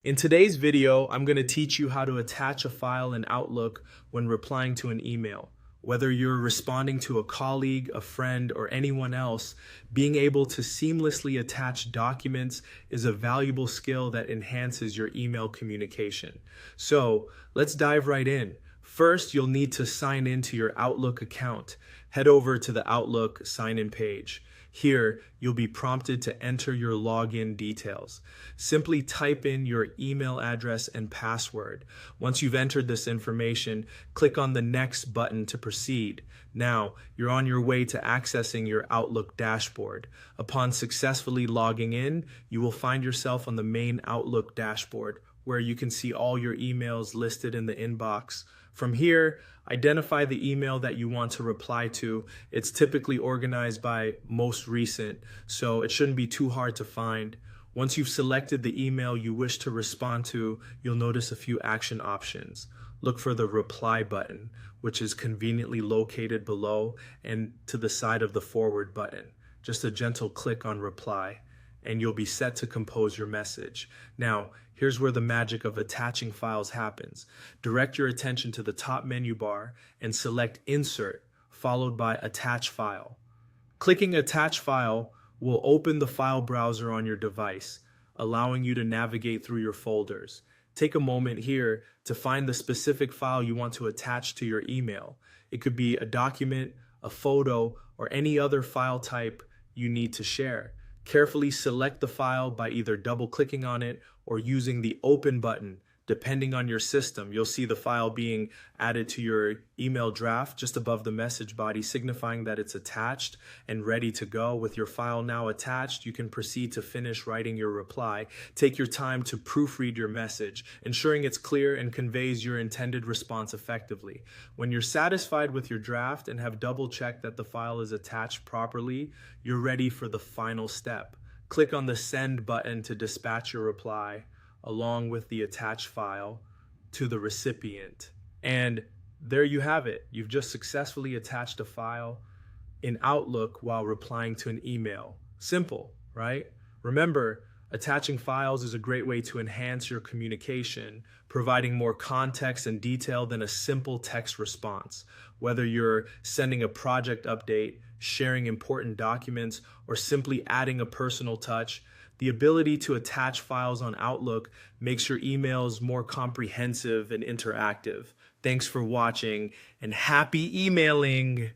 In today's video, I'm going to teach you how to attach a file in Outlook when replying to an email. Whether you're responding to a colleague, a friend, or anyone else, being able to seamlessly attach documents is a valuable skill that enhances your email communication. So let's dive right in. First, you'll need to sign into your Outlook account. Head over to the Outlook sign-in page. Here, you'll be prompted to enter your login details. Simply type in your email address and password. Once you've entered this information, click on the Next button to proceed. Now, you're on your way to accessing your Outlook dashboard. Upon successfully logging in, you will find yourself on the main Outlook dashboard, where you can see all your emails listed in the inbox. From here, identify the email that you want to reply to. It's typically organized by most recent, so it shouldn't be too hard to find. Once you've selected the email you wish to respond to, you'll notice a few action options. Look for the reply button, which is conveniently located below and to the side of the forward button. Just a gentle click on reply, and you'll be set to compose your message. Now, here's where the magic of attaching files happens. Direct your attention to the top menu bar and select Insert, followed by Attach File. Clicking Attach File will open the file browser on your device, allowing you to navigate through your folders. Take a moment here to find the specific file you want to attach to your email. It could be a document, a photo, or any other file type you need to share. Carefully select the file by either double-clicking on it or using the Open button. Depending on your system, you'll see the file being added to your email draft just above the message body, signifying that it's attached and ready to go. With your file now attached, you can proceed to finish writing your reply. Take your time to proofread your message, ensuring it's clear and conveys your intended response effectively. When you're satisfied with your draft and have double-checked that the file is attached properly, you're ready for the final step. Click on the Send button to dispatch your reply, along with the attached file, to the recipient. And there you have it. You've just successfully attached a file in Outlook while replying to an email. Simple, right? Remember, attaching files is a great way to enhance your communication, providing more context and detail than a simple text response. Whether you're sending a project update, sharing important documents, or simply adding a personal touch, the ability to attach files on Outlook makes your emails more comprehensive and interactive. Thanks for watching, and happy emailing!